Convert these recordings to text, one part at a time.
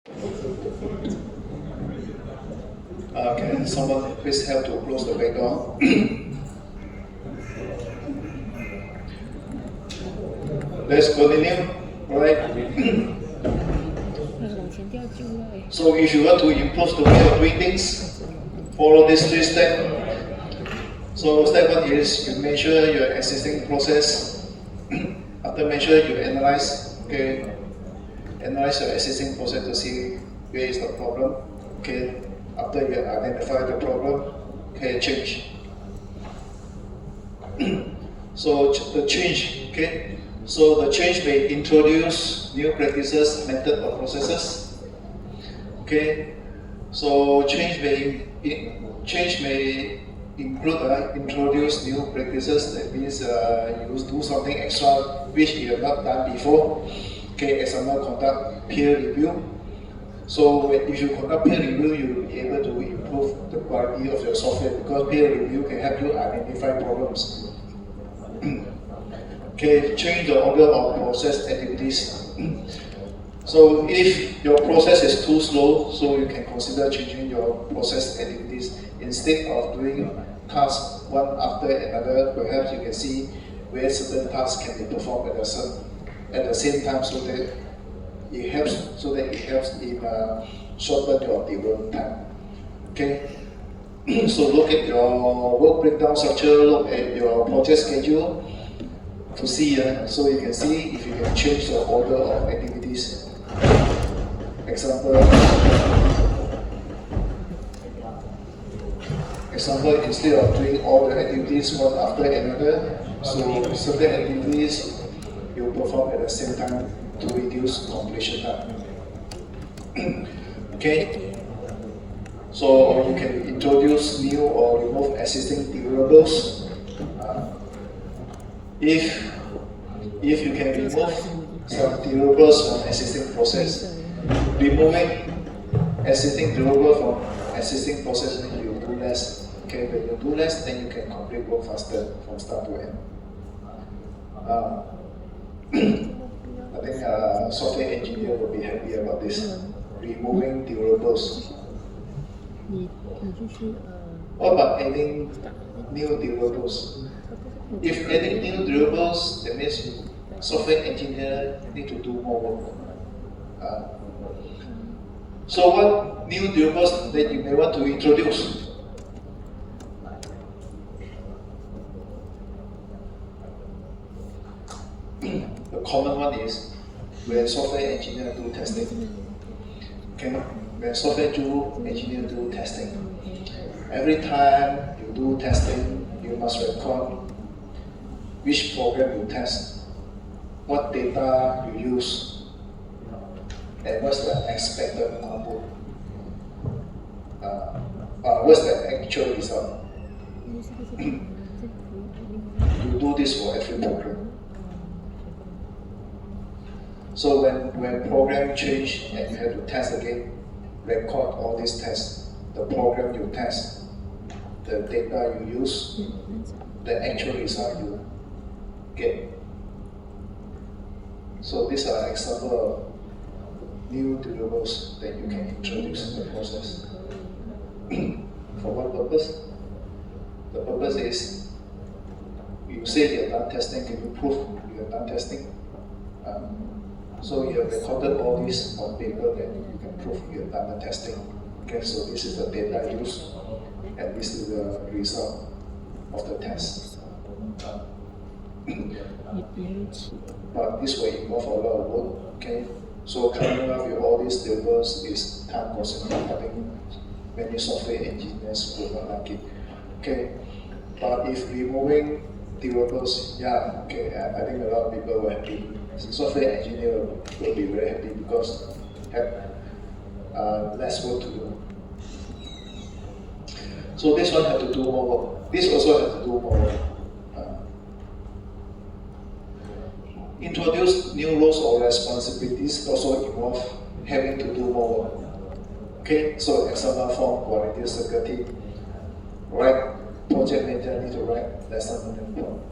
Can someone please help to close the back door? Let's continue, right? So if you want to improve the way of doing things, follow these 3 steps. So step 1 is you measure your existing process. After measure, you analyze. Okay, analyze your existing process to see where is the problem. Okay, after you identify the problem, okay, change. So the change, okay. So the change may introduce new practices, method, or processes. Okay. So change may include introduce new practices. That means you do something extra which you have not done before. Okay. Example, conduct peer review. So if you conduct peer review, you will be able to improve the quality of your software because peer review can help you identify problems. Okay, change the order of process activities. So if your process is too slow, so you can consider changing your process activities. Instead of doing tasks one after another, perhaps you can see where certain tasks can be performed at the same time, so that it helps in shorten your development time. Okay. So look at your work breakdown structure, look at your project schedule to see, so you can see if you can change the order of activities. Example, instead of doing all the activities one after another, so certain activities you perform at the same time to reduce completion time. Okay. So you can introduce new or remove existing deliverables. If you can remove some deliverables from existing process, removing existing deliverable from existing process, you do less. Okay, when you do less, then you can complete work faster from start to end. I think software engineer will be happy about this. Removing deliverables. What about adding new deliverables? If adding new deliverables, that means software engineer need to do more work. So what new deliverables that you may want to introduce? The common one is when software engineer do testing. Okay, when software engineer do testing, every time you do testing, you must record which program you test, what data you use, and what's the expected output. What's the actual result? You do this for every program. So when program change and you have to test again, record all these tests, the program you test, the data you use, the actual result you get. So these are examples of new deliverables that you can introduce in the process. For what purpose? The purpose is, you say you have done testing, can you prove you have done testing? So you have recorded all this on paper, then you can prove you have done the testing. Okay, so this is the data used, and this is the result of the test. But this will involve a lot of work. Okay, so coming up with all these deliverables is time consuming. I think many software engineers will not like it. Okay, but if removing deliverables, yeah, okay, I think a lot of people will be happy. Software engineer will be very happy because have less work to do. So this one have to do more work. This also have to do more work. Introduce new roles or responsibilities also involve having to do more work. Okay, so example form, quality security, write project manager need to write lesson report.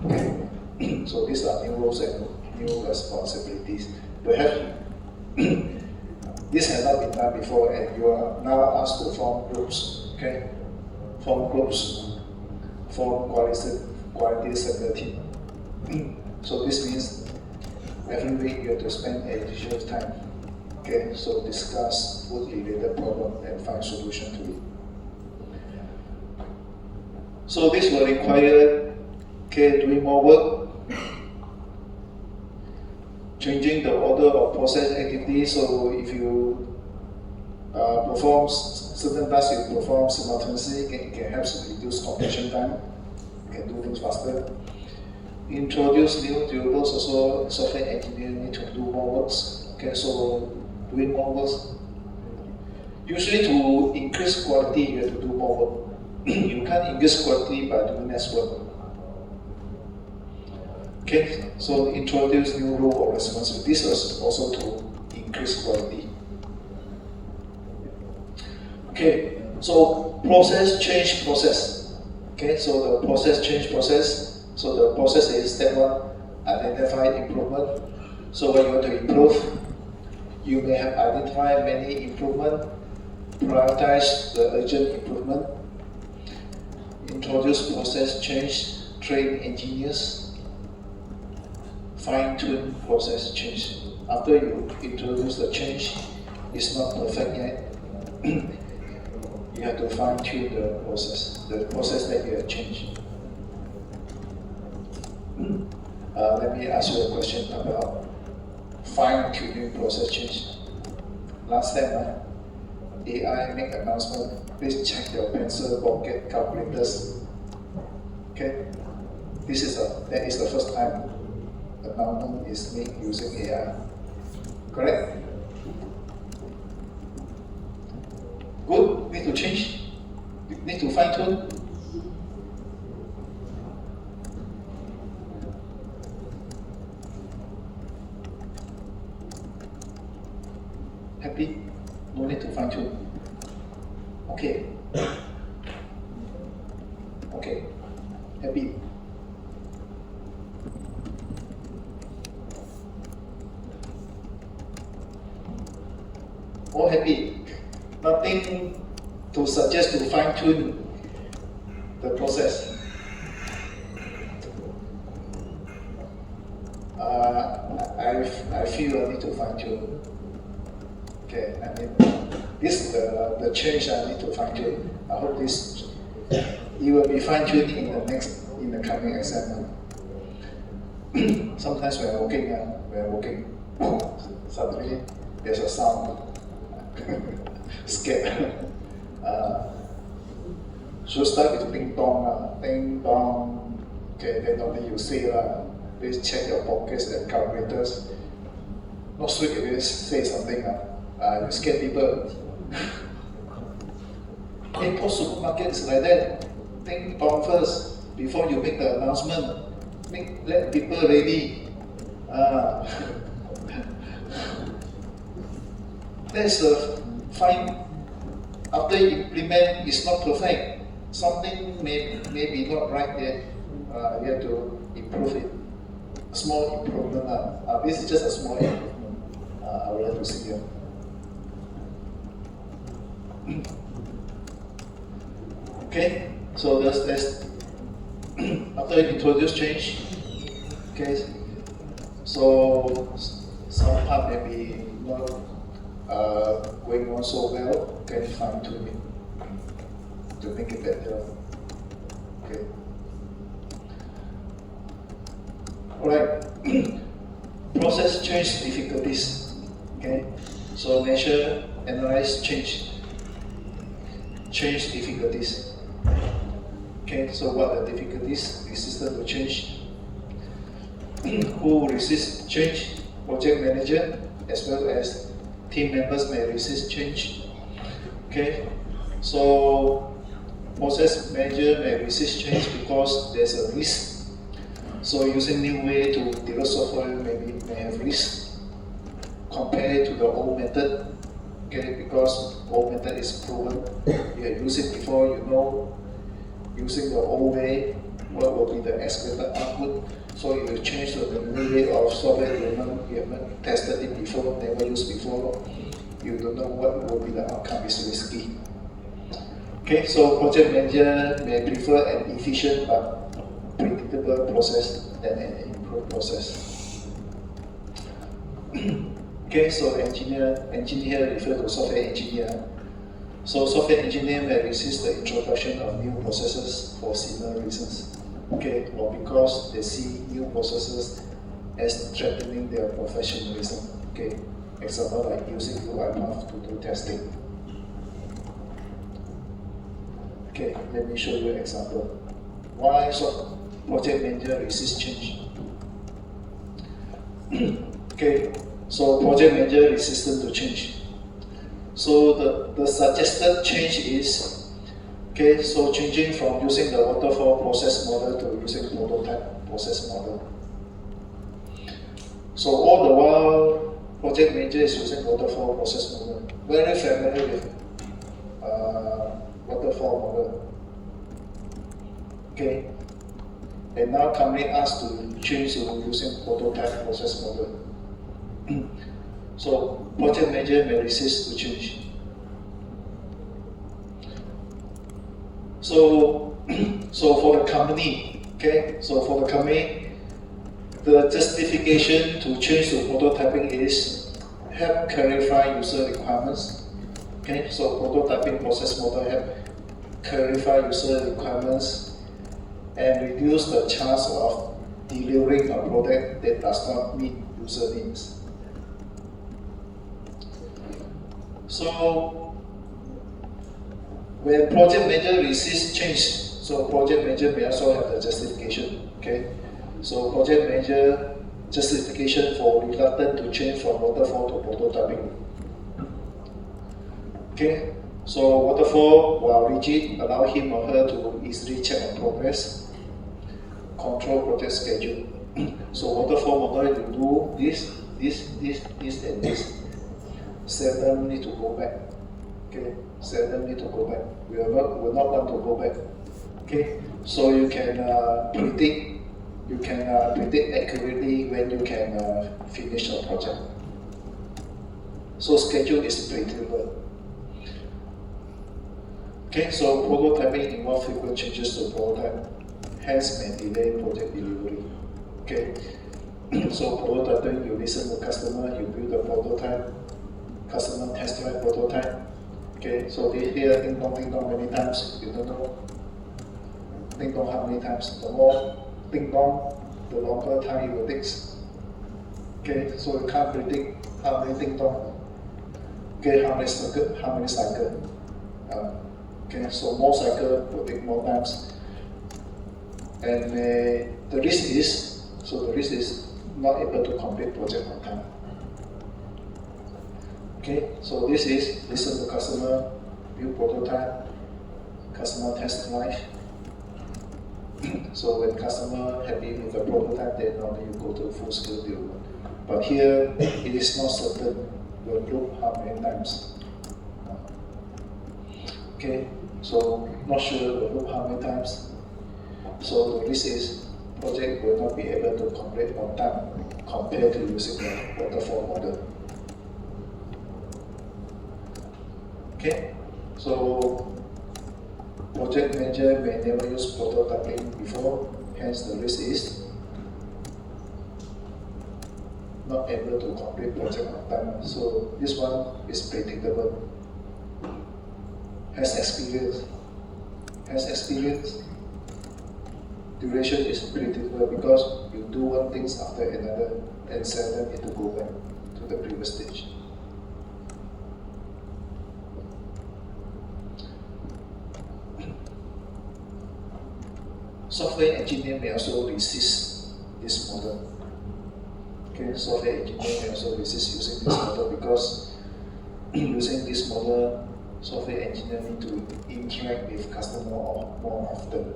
Okay, so these are new roles and new responsibilities. Perhaps this has not been done before, and you are now asked to form groups, okay? Form groups, form quality center team. So this means every week you have to spend additional time, okay? So discuss food-related problem and find solution to it. So this will require, okay, doing more work, changing the order of process activities. So if you perform certain tasks, you perform simultaneously, it can help to reduce completion time. You can do things faster. Introduce new deliverables. Also, software engineers need to do more works. Okay, so doing more works. Usually, to increase quality, you have to do more work. You can't increase quality by doing less work. Okay, so introduce new role or responsibility. This is also to increase quality. Okay, so process change process. Okay, so the process change process. So the process is step one, identify improvement. So when you want to improve, you may have identified many improvements, prioritize the urgent improvement, introduce process change, train engineers, fine-tune process change. After you introduce the change, it's not perfect yet. You have to fine-tune the process that you have changed. Let me ask you a question about fine-tuning process change. Last time, AI make announcement, please check your pencil pocket calculators. Okay, that is the first time announcement is made using AI. Correct? Good, need to change, need to fine tune. Happy? No need to fine tune. Okay. Okay. Happy? All happy? Nothing to suggest to fine tune the process. I feel I need to fine tune. Okay, I mean, this is the change I need to fine tune. I hope it will be fine tuned in the coming exam. Sometimes when I'm working, suddenly there's a sound. Scared. So start with ding dong, ding dong. Okay, then only you say please check your pockets and calculators. Not sweet if you say something. You scare people. Airport supermarket is like that. Ding dong first before you make the announcement. Let people ready. That's a fine. After you implement, it's not perfect. Something may be not right yet. You have to improve it. Small improvement. This is just a small improvement. I would like to see here. Okay, so that's after you introduce change. Okay, so some part may be not going on so well. Can fine tune it to make it better. Okay. All right. Process change difficulties. Okay. So measure, analyze, change difficulties. Okay. So what are the difficulties? Resistance to change. Who resists change? Project manager as well as team members may resist change. Okay, so process manager may resist change because there's a risk. So using new way to develop software may have risk compared to the old method. Okay, because old method is proven. You have used it before, you know. Using the old way, what will be the expected output? So you will change to the new way of software development. You have not tested it before, never used before. you don't know what will be the outcome, is risky. Okay, so project manager may prefer an efficient but predictable process than an improved process. Okay, so engineer refer to software engineer. So software engineer may resist the introduction of new processes for similar reasons. Okay, or because they see new processes as threatening their professionalism. Okay, example like using UiPath to do testing. Okay, let me show you an example. Why project manager resist change? Okay, so project manager resistant to change. So the suggested change is, okay, so changing from using the waterfall process model to using prototype process model. So all the while, project manager is using waterfall process model. Very familiar with waterfall model. Okay, and now company asked to change to using prototype process model. So project manager may resist to change. So for the company, okay, so for the company, the justification to change to prototyping is help clarify user requirements. Okay, so prototyping process model help clarify user requirements and reduce the chance of delivering a product that does not meet user needs. So when project manager resists change, so project manager may also have the justification. Okay, so project manager justification for reluctant to change from waterfall to prototyping. Okay, so waterfall, while rigid, allow him or her to easily check on progress, control project schedule. So waterfall model, you do this, and this. Seldom need to go back. Okay, seldom need to go back. We will not want to go back. Okay, so you can predict. You can predict accurately when you can finish a project. So schedule is predictable. Okay, so prototyping involves frequent changes to prototype, hence may delay project delivery. Okay, so prototyping, you listen to customer, you build a prototype, customer test drive prototype. Okay, so they hear ding dong many times, you don't know ding dong how many times. The more ding dong, the longer time it will take. Okay, so you can't predict how many ding dong. Okay, how many cycle. Okay, so more cycle will take more times. And the risk is not able to complete project on time. Okay, so this is listen to customer, build prototype, customer test drive. So when customer happy with the prototype, then normally you go to full scale development. But here it is not certain. Will look how many times. Okay, so not sure will look how many times. So the risk is project will not be able to complete on time compared to using the waterfall model. Okay, so project manager may never use prototyping before, hence the risk is not able to complete project on time. So this one is predictable. Has experience. Duration is predictable because you do one thing after another and seldom need to go back to the previous stage. Software engineer may also resist this model. Okay, software engineer may also resist using this model because using this model, software engineer need to interact with customer more often.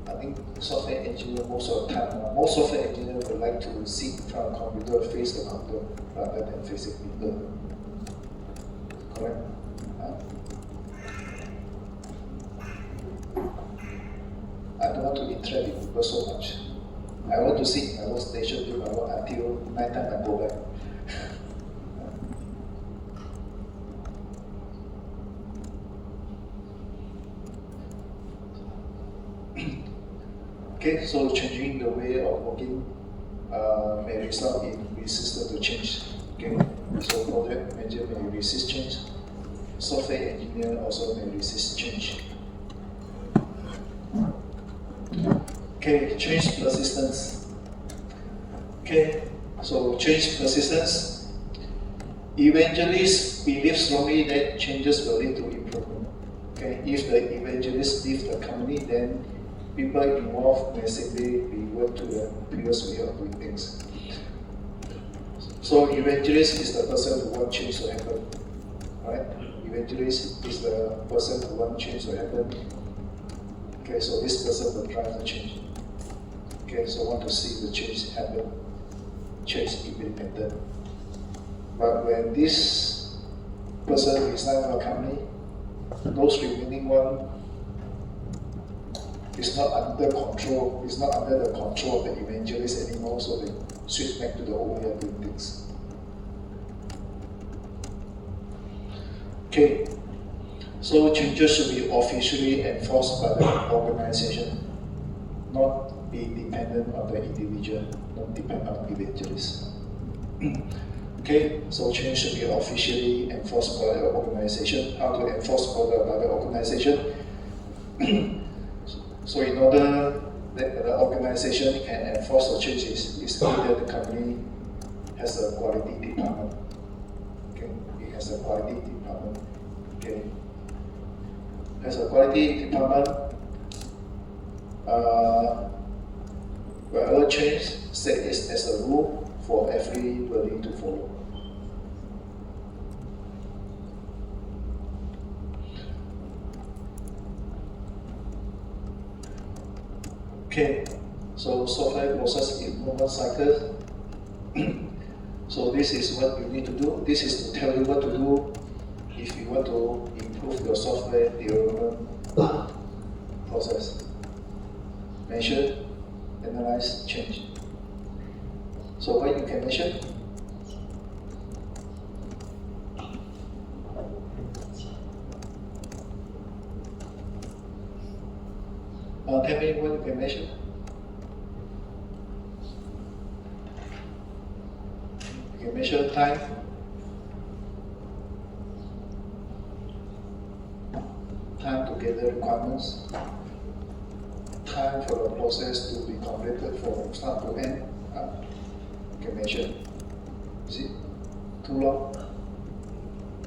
I think software engineer most of the time, most software engineer would like to sit in front of a computer, face the computer rather than facing people. Correct? I don't want to interact with people so much. I want to sit in my workstation, do my work until night time I go back. Okay, so changing the way of working may result in resistance to change. Okay, so project manager may resist change. Software engineer also may resist change. Okay, change persistence. Okay, so change persistence. Evangelists believe strongly that changes will lead to improvement. Okay, if the evangelists leave the company, then people involved may simply revert to the previous way of doing things. So evangelist is the person who wants change to happen. Right? Evangelist is the person who wants change to happen. Okay, so this person will drive the change. Okay, so want to see the change happen, change implemented. But when this person resigns from a company, those remaining one is not under control, is not under the control of the evangelist anymore, so they switch back to the old way of doing things. Okay, so changes should be officially enforced by the organization, not be dependent on the individual, not depend on evangelists. Okay, so change should be officially enforced by the organization. How to enforce by the organization? So in order that the organization can enforce the changes, is either the company has a quality department. Okay, it has a quality department. Okay, has a quality department. Wherever change set is as a rule for everybody to follow. Okay, so software process improvement cycle. So this is what you need to do. This is to tell you what to do if you want to improve your software development process. Measure, analyze, change. So what you can measure? Tell me what you can measure. You can measure time, time to gather requirements, time for the process to be completed from start to end. You can measure. Is it too long?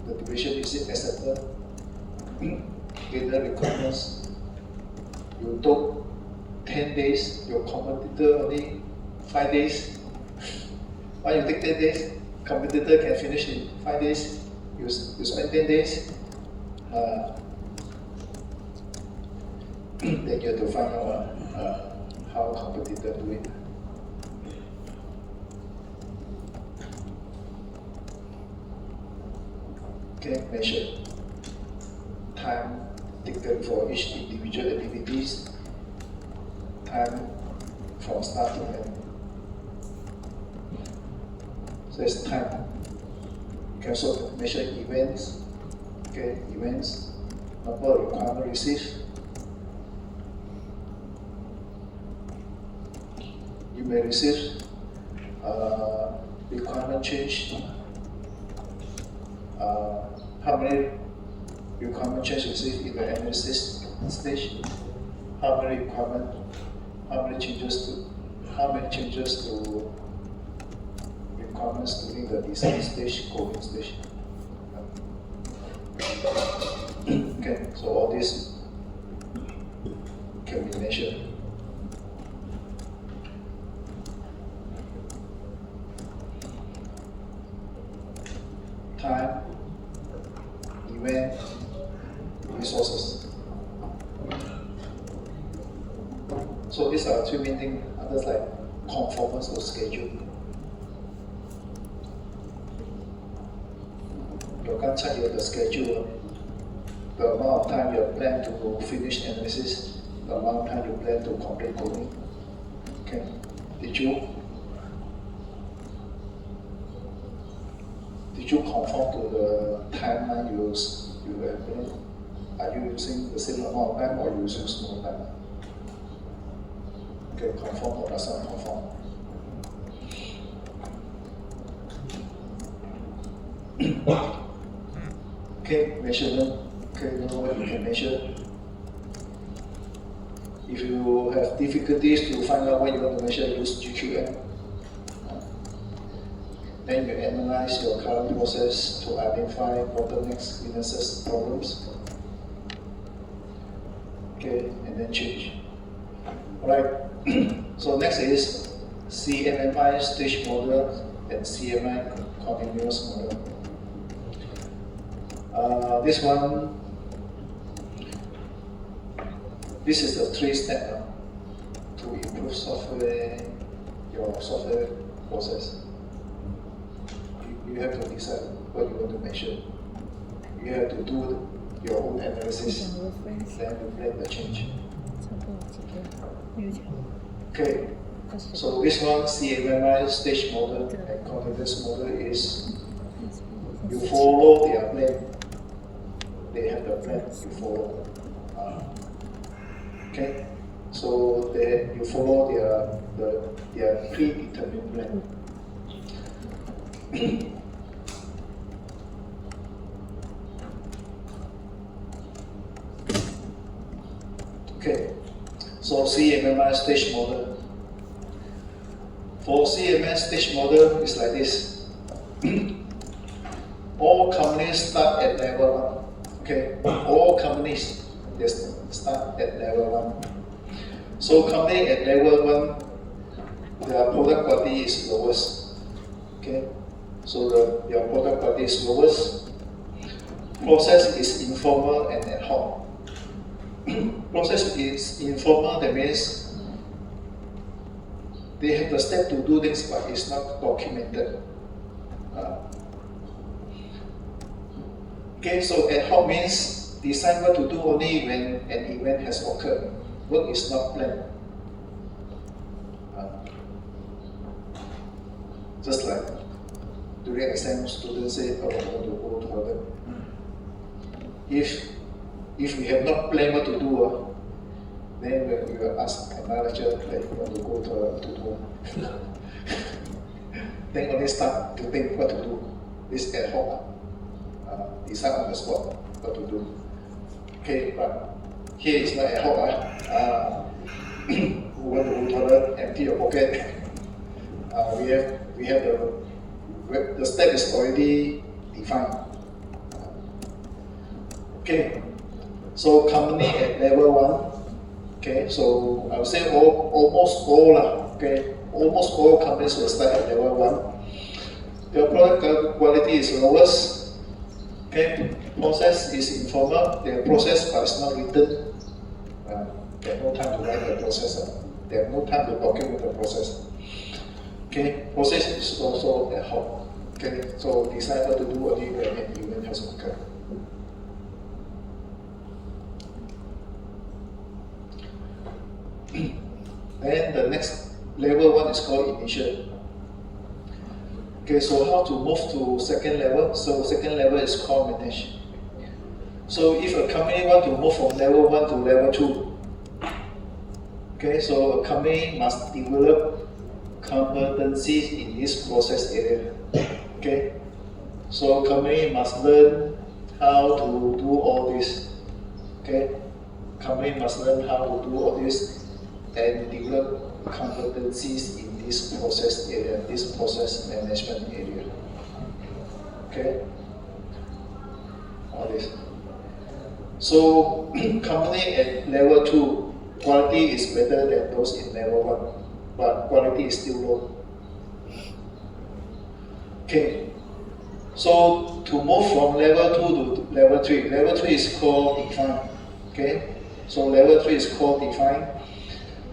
The duration, is it acceptable? Gather requirements. You took 10 days, your competitor only 5 days. Why you take 10 days? Competitor can finish in 5 days. You spend 10 days. Then you have to find out how competitor do it. Okay, measure time taken for each individual activities, time from start to end. So it's time. You can also measure events. Okay, events, number of requirement received. You may receive requirement change. How many requirement change received in the analysis stage? How many changes to requirements during the design stage, coding stage? Okay, so all this can be measured. Time, event, resources. So these are two main things. Others like conformance to schedule. You can check the schedule, the amount of time you plan to finish analysis, the amount of time you plan to complete coding. Okay. Did you conform to the timeline you have been? Are you using the same amount of time or you using small time? Okay, conform or doesn't conform? Okay, measurement. Okay, you know what you can measure. If you have difficulties to find out what you want to measure, use GQM. Then you analyze your current process to identify bottlenecks, weaknesses, problems. Okay, and then change. Alright, so next is CMMI stage model and CMI continuous model. This is the 3-step to improve your software process. You have to decide what you want to measure. You have to do your own analysis, then you plan the change. Okay, so this one, CMMI stage model and continuous model is you follow their plan. They have the plan you follow. Okay, so you follow their predetermined plan. Okay, so CMMI stage model. For CMMI stage model, it's like this. All companies start at level 1. Okay, all companies they start at level 1. So company at level 1, their product quality is lowest. Okay, so your product quality is lowest. Process is informal and ad hoc. Process is informal, that means they have the step to do things, but it's not documented. Okay, so ad hoc means decide what to do only when an event has occurred. Work is not planned. Just like during exam, students say, "Oh, I want to go to Harvard." If we have not planned what to do, then when we will ask another lecturer, like, "You want to go to do?" Then only start to think what to do. This ad hoc. Decide on the spot what to do. Okay, but here is not ad hoc. Who want to go to toilet, empty your pocket. We have the step is already defined. Okay, so company at level 1. Okay, so I would say almost all okay, almost all companies will start at level 1. Their product quality is lowest. Okay, process is informal. Their process but it's not written. They have no time to write the process. They have no time to document the process. Okay, process is also ad hoc. Okay, so decide what to do only when an event has occurred. Then the next level 1 is called initial. Okay, so how to move to second level? So second level is called manage. So if a company want to move from level 1 to level 2, okay, so a company must develop competencies in this process area. Okay, so a company must learn how to do all this. Okay, company must learn how to do all this and develop competencies in this process area, this process management area. Okay, all this. So company at level 2, quality is better than those in level 1, but quality is still low. Okay, so to move from level 2 to level 3, level 3 is called define. Okay, so level 3 is called define.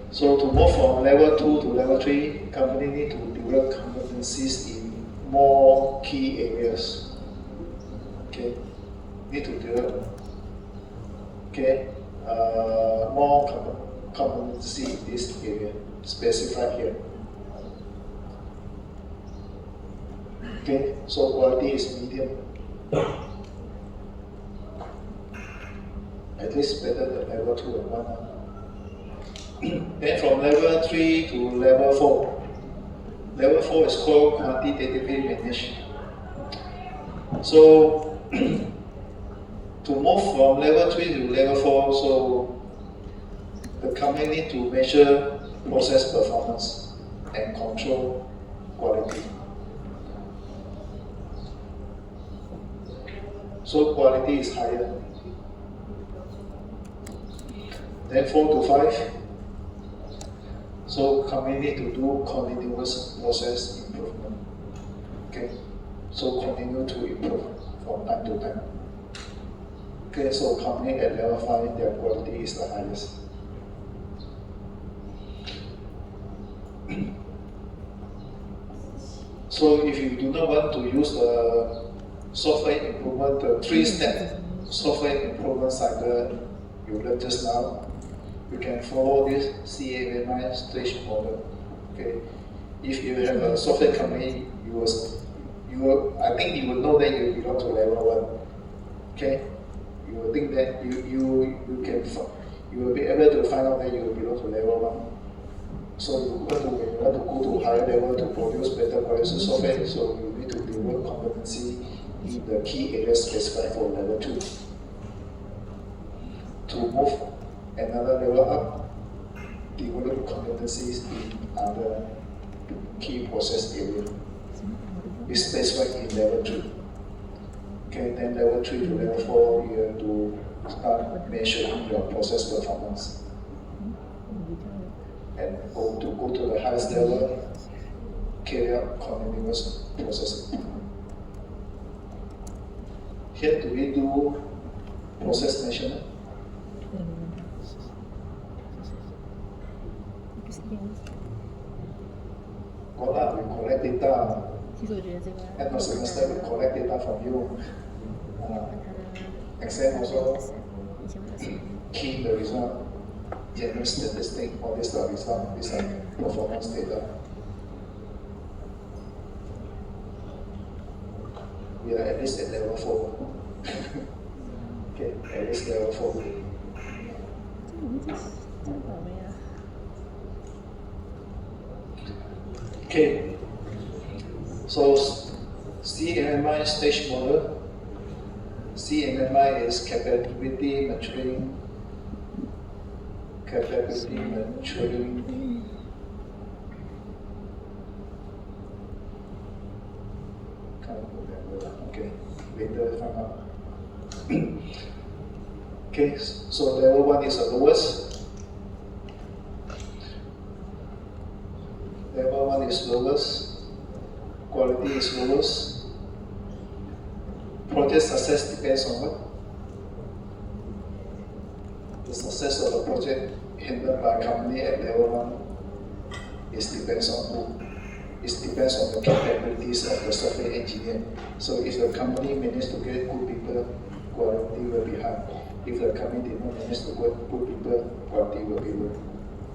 So to move from level 2 to level 3, company need to develop competencies in more key areas. Okay, need to develop more competency in this area, specified here. Okay, so quality is medium. At least better than level 2 and 1. Then from level 3 to level 4. Level 4 is called quantitatively managed. So to move from level 3 to level 4, so the company need to measure process performance and control quality. So quality is higher. Then 4 to 5. So company need to do continuous process improvement. Okay, so continue to improve from time to time. Okay, so company at level 5, their quality is the highest. So if you do not want to use the software improvement, the 3-step software improvement cycle you learned just now, you can follow this CMMI stage model. Okay, if you have a software company, I think you will know that you belong to level 1. Okay, you will think that you will be able to find out that you belong to level 1. So when you want to go to higher level to produce better quality software, so you need to develop competency in the key areas specified for level 2. To move another level up, develop competencies in other key process areas. It's specified in level 2. Okay, then level 3 to level 4, you have to start measuring your process performance. And go to the highest level, carry out continuous processing. Here, do we do process measurement? We collect data. At the semester, we collect data from you. Exam also key the result. General statistic, all this result, these are performance data. We are at least at level 4. Okay, at least level 4. Okay, so CMMI stage model. CMMI is capability maturing. Okay, later find out. Okay, so level 1 is the lowest. Level 1 is lowest. Quality is lowest. Project success depends on what? The success of a project handled by a company at level 1 depends on who? It depends on the capabilities of the software engineer. So if the company managed to get good people, quality will be high. If the company did not manage to get good people, quality will be low.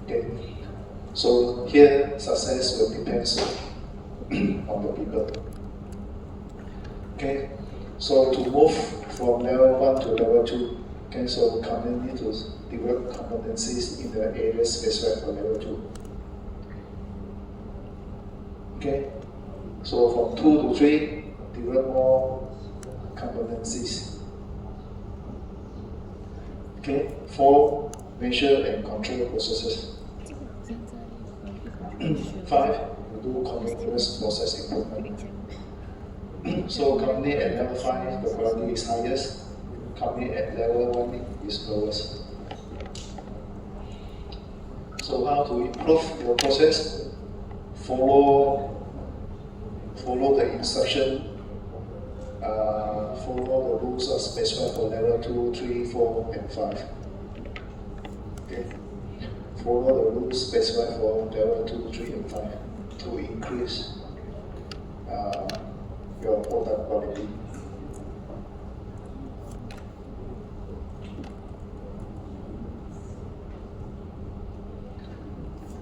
Okay. So here success will depend on the people. Okay. So to move from level 1 to level 2, okay, so company need to develop competencies in the areas specified for level 2. Okay, so from 2 to 3, develop more competencies. Okay, 4, measure and control processes. 5, do continuous process improvement. So company at level 5, the quality is highest. Company at level 1 is lowest. So how to improve your process? Follow the instruction, follow the rules as specified for level 2, 3, 4, and 5. Okay. Follow the rules specified for level 2, 3, and 5 to increase your product quality.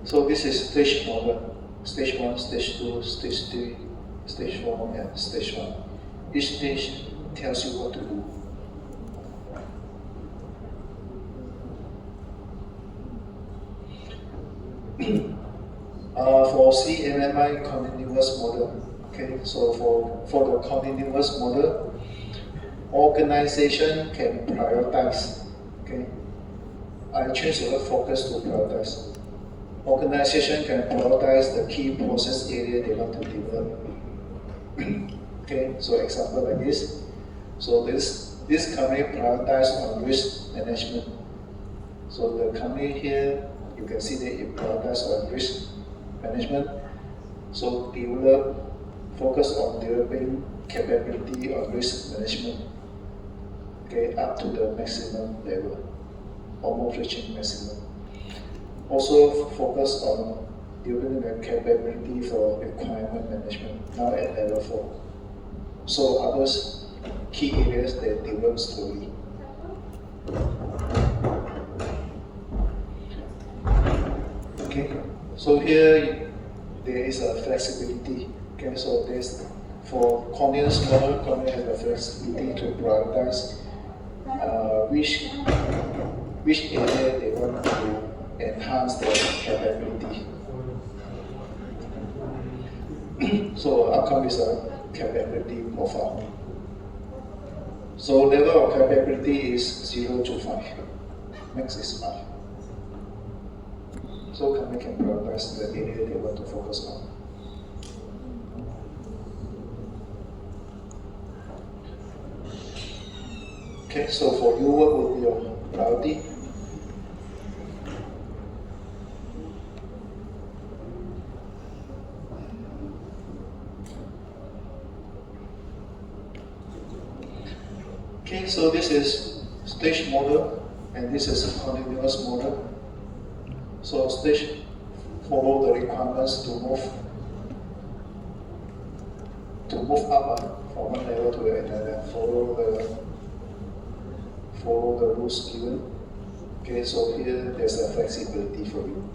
So this is stage model. Stage 1, stage 2, stage 3, stage 4 and stage 1. Each stage tells you what to do. For CMMI continuous model, okay, so for the continuous model, organization can prioritize, okay. I change the word focus to prioritize. Organization can prioritize the key process area they want to develop. Okay, so example like this. So this company prioritize on risk management. So the company here, you can see that it prioritize on risk management. So focus on developing capability on risk management. Okay, up to the maximum level, almost reaching maximum. Also focus on developing the capability for requirement management, now at level 4. So others, key areas that develop slowly. Okay, so here there is a flexibility. Okay, so there's for continuous model, company has the flexibility to prioritize which area they want to enhance their capability. So outcome is a capability profile. So level of capability is 0 to 5. Max is 5. So company can prioritize the area they want to focus on. Okay, so for you, what would be your priority? Okay, so this is stage model, and this is continuous model. So stage follow the requirements to move up from one level to another. Follow the rules given. Okay, so here there's a flexibility for you.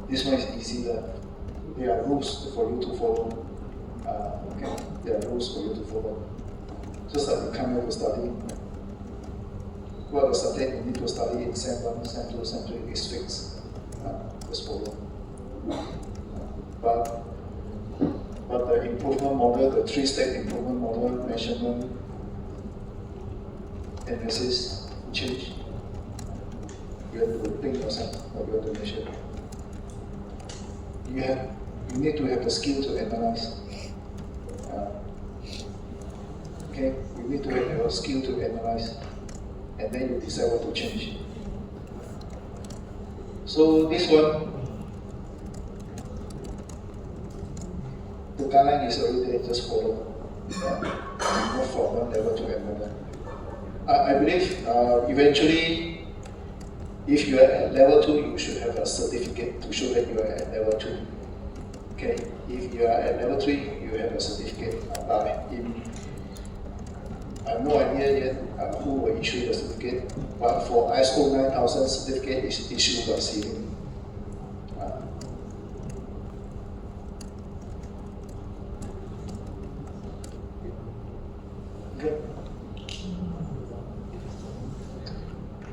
This one is easy. There are rules for you to follow. Okay, there are rules for you to follow. Just like you come here to study. What the subject you need to study in SEM 1, SEM 2, SEM 3 is fixed. Just follow. But the improvement model, the 3-step improvement model, measurement, analysis, change. You have to think yourself what you have to measure. You need to have the skill to analyze. Okay, you need to have the skill to analyze, and then you decide what to change. So this one, the guideline is already there, just follow. Move from one level to another. I believe eventually, if you are at level 2, you should have a certificate to show that you are at level 2. Okay, if you are at level 3, you have a certificate. I have no idea yet who will issue the certificate, but for ISO 9000 certificate is issued by CIVIC. Okay.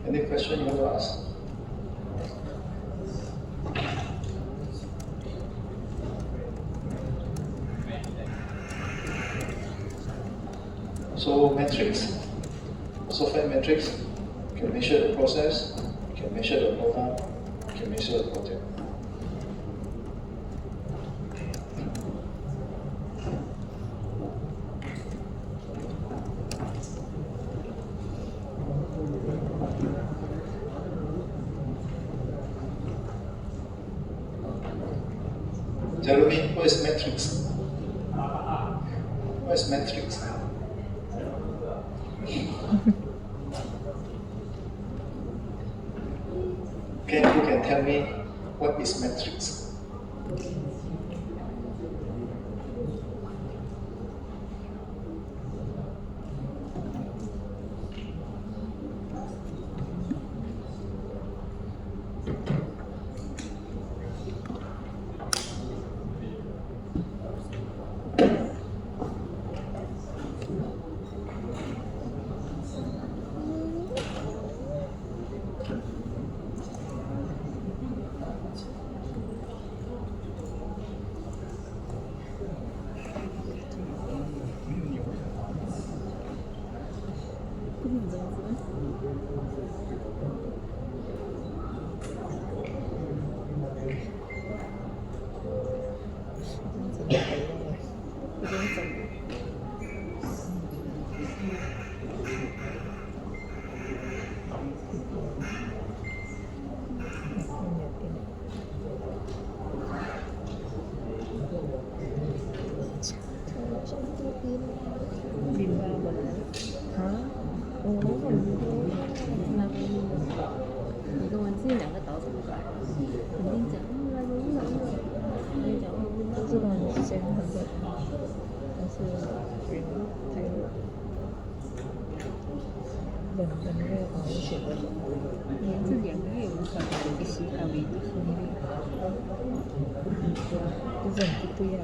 Any question you want to ask? So metrics, software metrics, you can measure the process, you can measure the product, you can measure the project. Jeremy, what is metrics? is matrix? Who can tell me what is matrix? Nhìn vào mình hả? Ủa mình là你跟文字两个岛怎么办？肯定讲来龙来了，所以讲都知道你之前很多，但是云太热，冷的那个保险的，连着2个月无法把一个西塔维的分裂，就是很不对啊。